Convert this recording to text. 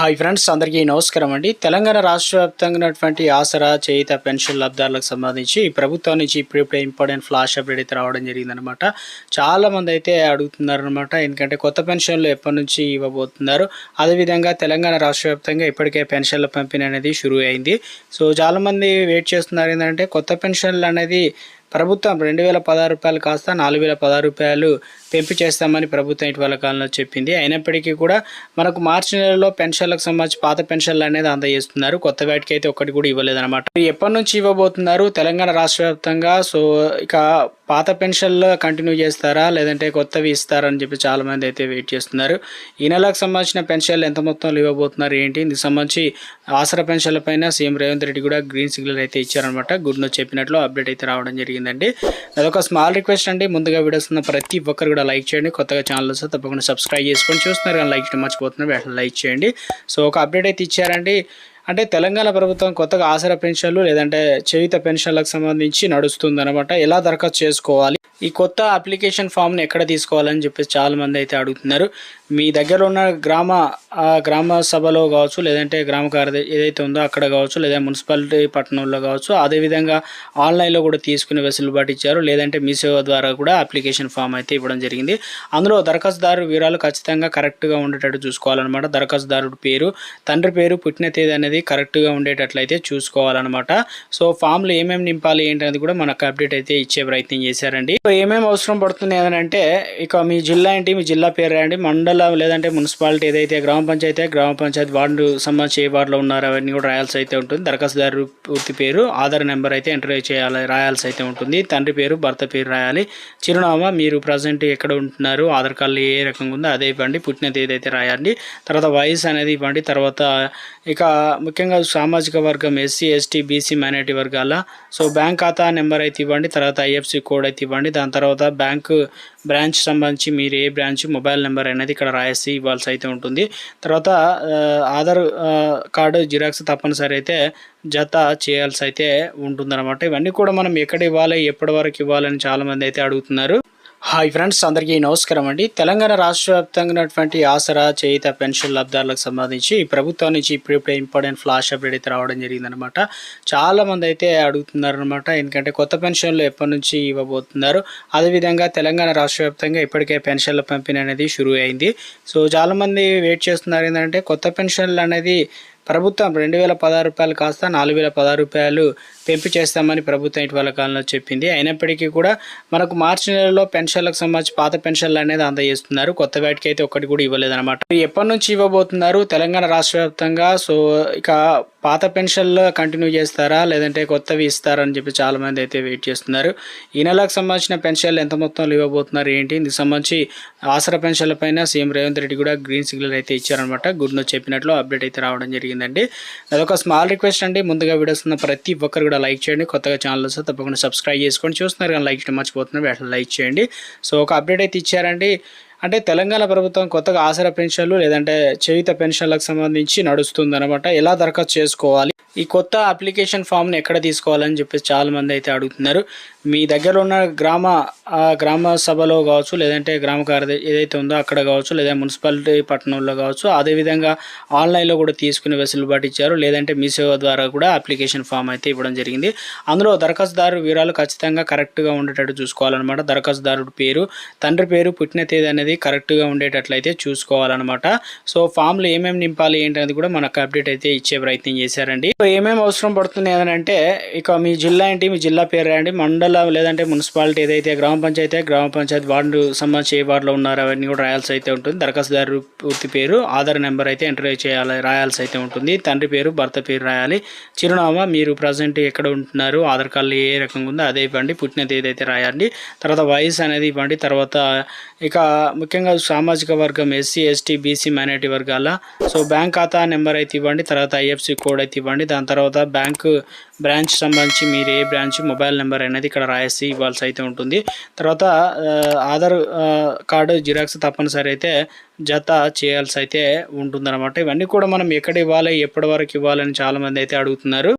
Hi friends, అందరికీ నమస్కారం అండి. తెలంగాణ రాష్ట్ర వ్యాప్తంగా ఉన్నటువంటి ఆసరా, చేయూత పెన్షన్ లబ్ధిదారులకు సంబంధించి ప్రభుత్వం నుంచి ఇప్పుడిప్పుడే ఇంపార్టెంట్ ఫ్లాష్ అప్డేట్ అయితే రావడం జరిగిందనమాట. చాలామంది అయితే అడుగుతున్నారనమాట, ఎందుకంటే కొత్త పెన్షన్లు ఎప్పటి నుంచి ఇవ్వబోతున్నారు. అదేవిధంగా తెలంగాణ రాష్ట్ర వ్యాప్తంగా ఇప్పటికే పెన్షన్ల పంపిణీ అనేది షురూ అయింది. సో చాలామంది వెయిట్ చేస్తున్నారు ఏంటంటే కొత్త పెన్షన్లు అనేది ప్రభుత్వం 2016 రూపాయలు కాస్త 4016 రూపాయలు పెంపు చేస్తామని ప్రభుత్వం ఇటీవల కాలంలో చెప్పింది. అయినప్పటికీ కూడా మనకు మార్చి నెలలో పెన్షన్లకు సంబంధించి పాత పెన్షన్లు అనేది అందజేస్తున్నారు. కొత్త వాటికి అయితే ఒకటి కూడా ఇవ్వలేదన్నమాట. ఎప్పటి నుంచి ఇవ్వబోతున్నారు తెలంగాణ రాష్ట్ర వ్యాప్తంగా? సో ఇక పాత పెన్షన్లు కంటిన్యూ చేస్తారా, లేదంటే కొత్తవి ఇస్తారని చెప్పి చాలామంది అయితే వెయిట్ చేస్తున్నారు. ఈ నెలకు సంబంధించిన పెన్షన్లు ఎంత మొత్తంలో ఇవ్వబోతున్నారు ఏంటి, ఇందుకు సంబంధించి ఆసరా పెన్షన్ల పైన సీఎం రేవంత్ రెడ్డి కూడా గ్రీన్ సిగ్నల్ అయితే ఇచ్చారనమాట. గుడ్ న్యూస్ చెప్పినట్లు అప్డేట్ అయితే రావడం జరిగిందండి. అదొక స్మాల్ రిక్వెస్ట్ అండి. ముందుగా వీడియోస్ ఉన్న ప్రతి ఒక్కరు కూడా లైక్ చేయండి. కొత్తగా ఛానల్ వస్తే తప్పకుండా సబ్స్క్రైబ్ చేసుకొని చూస్తున్నారు కానీ లైక్ చేయడం మర్చిపోతున్నారు, వెంటనే లైక్ చేయండి. సో ఒక అప్డేట్ అయితే ఇచ్చారండి. అంటే తెలంగాణ ప్రభుత్వం కొత్తగా ఆసరా పెన్షన్లు లేదంటే చేయూత పెన్షన్లకు సంబంధించి నడుస్తుందన్నమాట. ఎలా దరఖాస్తు చేసుకోవాలి, ఈ కొత్త అప్లికేషన్ ఫామ్ని ఎక్కడ తీసుకోవాలని చెప్పేసి చాలామంది అయితే అడుగుతున్నారు. మీ దగ్గర ఉన్న గ్రామ సభలో కావచ్చు, లేదంటే గ్రామ కార్యాలయం ఏదైతే ఉందో అక్కడ కావచ్చు, లేదా మున్సిపాలిటీ పట్టణంలో కావచ్చు, అదేవిధంగా ఆన్లైన్లో కూడా తీసుకునే వెసులుబాటు ఇచ్చారు. లేదంటే మీ సేవ ద్వారా కూడా అప్లికేషన్ ఫామ్ అయితే ఇవ్వడం జరిగింది. అందులో దరఖాస్తుదారు వివరాలు ఖచ్చితంగా కరెక్ట్గా ఉండేటట్టు చూసుకోవాలన్నమాట. దరఖాస్తుదారుడు పేరు, తండ్రి పేరు, పుట్టిన తేదీ అనేది కరెక్ట్గా ఉండేటట్లయితే చూసుకోవాలన్నమాట. సో ఫామ్లు ఏమేమి నింపాలి ఏంటనేది కూడా మనకు అప్డేట్ అయితే ఇచ్చే ప్రయత్నం చేశారండి. ఏమేమి అవసరం పడుతుంది అంటే ఇక మీ జిల్లా ఏంటి, మీ జిల్లా పేరు రాయండి. మండలం లేదంటే మున్సిపాలిటీ ఏదైతే గ్రామ పంచాయతీ వార్డు సంబంధించి ఏ వార్డులో ఉన్నారో అవన్నీ కూడా రాయాల్సి అయితే ఉంటుంది. దరఖాస్తుదారు పూర్తి పేరు, ఆధార్ నెంబర్ అయితే ఎంటర్ రాయాల్సి అయితే ఉంటుంది. తండ్రి పేరు, భర్త పేరు రాయాలి. చిరునామా, మీరు ప్రజెంట్ ఎక్కడ ఉంటున్నారు, ఆధార్ కార్డులో ఏ రకంగా ఉందో అదే ఇవ్వండి. పుట్టిన తేదీ అయితే రాయండి. తర్వాత వయసు అనేది ఇవ్వండి. తర్వాత ఇక ముఖ్యంగా సామాజిక వర్గం ఎస్సీ, ఎస్టీ, బీసీ, మైనారిటీ వర్గాల. సో బ్యాంక్ ఖాతా నెంబర్ అయితే ఇవ్వండి. తర్వాత ఐఎఫ్సి కోడ్ అయితే ఇవ్వండి. దాని తర్వాత బ్యాంకు బ్రాంచ్ సంబంధించి మీరు ఏ బ్రాంచ్ మొబైల్ నెంబర్ అనేది ఇక్కడ రాసి ఇవ్వాల్సి అయితే ఉంటుంది. తర్వాత ఆధార్ కార్డు జిరాక్స్ తప్పనిసరి అయితే జత చేయాల్సి అయితే ఉంటుందన్నమాట. ఇవన్నీ కూడా మనం ఎక్కడ ఇవ్వాలి, ఎప్పటి వరకు ఇవ్వాలని చాలామంది అయితే అడుగుతున్నారు. హాయ్ ఫ్రెండ్స్, అందరికీ నమస్కారం అండి. తెలంగాణ రాష్ట్ర వ్యాప్తంగా ఉన్నటువంటి ఆసరా, చేయూత పెన్షన్ లబ్ధిదారులకు సంబంధించి ప్రభుత్వం నుంచి ఇప్పుడిప్పుడే ఇంపార్టెంట్ ఫ్లాష్ అప్డేట్ అయితే రావడం జరిగిందనమాట. చాలామంది అయితే అడుగుతున్నారనమాట, ఎందుకంటే కొత్త పెన్షన్లు ఎప్పటి నుంచి ఇవ్వబోతున్నారు. అదేవిధంగా తెలంగాణ రాష్ట్ర వ్యాప్తంగా ఇప్పటికే పెన్షన్ల పంపిణీ అనేది షురూ అయింది. సో చాలామంది వెయిట్ చేస్తున్నారు ఏంటంటే కొత్త పెన్షన్లు అనేది ప్రభుత్వం 2016 రూపాయలు కాస్త 4016 రూపాయలు పెంపు చేస్తామని ప్రభుత్వం ఇటీవల కాలంలో చెప్పింది. అయినప్పటికీ కూడా మనకు మార్చి నెలలో పెన్షన్లకు సంబంధించి పాత పెన్షన్లు అనేది అందజేస్తున్నారు. కొత్త వాటికి అయితే ఒకటి కూడా ఇవ్వలేదన్నమాట. ఎప్పటి నుంచి ఇవ్వబోతున్నారు తెలంగాణ రాష్ట్ర వ్యాప్తంగా? సో ఇక పాత పెన్షన్లు కంటిన్యూ చేస్తారా, లేదంటే కొత్తవి ఇస్తారని చెప్పి చాలామంది అయితే వెయిట్ చేస్తున్నారు. ఈ నెలకు సంబంధించిన పెన్షన్లు ఎంత మొత్తంలో ఇవ్వబోతున్నారు ఏంటి, ఇందుకు సంబంధించి ఆసరా పెన్షన్ల పైన సీఎం రేవంత్ రెడ్డి కూడా గ్రీన్ సిగ్నల్ అయితే ఇచ్చారనమాట. గుడ్ న్యూస్ చెప్పినట్లు అప్డేట్ అయితే రావడం జరిగిందండి. అదొక స్మాల్ రిక్వెస్ట్ అండి. ముందుగా వీడియోస్ ఉన్న ప్రతి ఒక్కరు కూడా లైక్ చేయండి. కొత్తగా ఛానల్ వస్తే తప్పకుండా సబ్స్క్రైబ్ చేసుకొని చూస్తున్నారు కానీ లైక్ చేయడం మర్చిపోతున్నారు, వెంటనే లైక్ చేయండి. సో ఒక అప్డేట్ అయితే ఇచ్చారండి. అంటే తెలంగాణ ప్రభుత్వం కొత్తగా ఆసరా పెన్షన్లు లేదంటే చేయూత పెన్షన్లకు సంబంధించి నడుస్తుందన్నమాట. ఎలా దరఖాస్తు చేసుకోవాలి, ఈ కొత్త అప్లికేషన్ ఫామ్ని ఎక్కడ తీసుకోవాలని చెప్పేసి చాలామంది అయితే అడుగుతున్నారు. మీ దగ్గర ఉన్న గ్రామ సభలో కావచ్చు, లేదంటే గ్రామ కార్యాలయం ఏదైతే ఉందో అక్కడ కావచ్చు, లేదా మున్సిపాలిటీ పట్టణంలో కావచ్చు, అదేవిధంగా ఆన్లైన్లో కూడా తీసుకునే వెసులుబాటు ఇచ్చారు. లేదంటే మీ సేవ ద్వారా కూడా అప్లికేషన్ ఫామ్ అయితే ఇవ్వడం జరిగింది. అందులో దరఖాస్తుదారు వివరాలు ఖచ్చితంగా కరెక్ట్గా ఉండేటట్టు చూసుకోవాలన్నమాట. దరఖాస్తుదారుడు పేరు, తండ్రి పేరు, పుట్టిన తేదీ అనేది కరెక్ట్గా ఉండేటట్లయితే చూసుకోవాలన్నమాట. సో ఫామ్లు ఏమేమి నింపాలి ఏంటనేది కూడా మనకు అప్డేట్ అయితే ఇచ్చే ప్రయత్నం చేశారండి. ఏమేమి అవసరం పడుతుంది అంటే ఇక మీ జిల్లా ఏంటి, మీ జిల్లా పేరు రాయండి. మండలం లేదంటే మున్సిపాలిటీ ఏదైతే గ్రామ పంచాయతీ వార్డు సంబంధించి ఏ వార్డులో ఉన్నారో అవన్నీ కూడా రాయాల్సి అయితే ఉంటుంది. దరఖాస్తుదారు పూర్తి పేరు, ఆధార్ నెంబర్ అయితే ఎంటర్ రాయాల్సి అయితే ఉంటుంది. తండ్రి పేరు, భర్త పేరు రాయాలి. చిరునామా, మీరు ప్రజెంట్ ఎక్కడ ఉంటున్నారు, ఆధార్ కార్డులో ఏ రకంగా ఉందో అదే ఇవ్వండి. పుట్టిన తేదీ అయితే రాయండి. తర్వాత వయసు అనేది ఇవ్వండి. తర్వాత ఇక ముఖ్యంగా సామాజిక వర్గం ఎస్సీ, ఎస్టీ, బీసీ, మైనారిటీ వర్గాల. సో బ్యాంక్ ఖాతా నెంబర్ అయితే ఇవ్వండి. తర్వాత ఐఎఫ్సి కోడ్ అయితే ఇవ్వండి. దాని తర్వాత బ్యాంకు బ్రాంచ్ సంబంధించి మీరు ఏ బ్రాంచ్ మొబైల్ నెంబర్ అనేది ఇక్కడ రాసి ఇవ్వాల్సి అయితే ఉంటుంది. తర్వాత ఆధార్ కార్డు జిరాక్స్ తప్పనిసరి అయితే జత చేయాల్సి అయితే ఉంటుందన్నమాట. ఇవన్నీ కూడా మనం ఎక్కడ ఇవ్వాలి, ఎప్పటి వరకు ఇవ్వాలని చాలామంది అయితే అడుగుతున్నారు.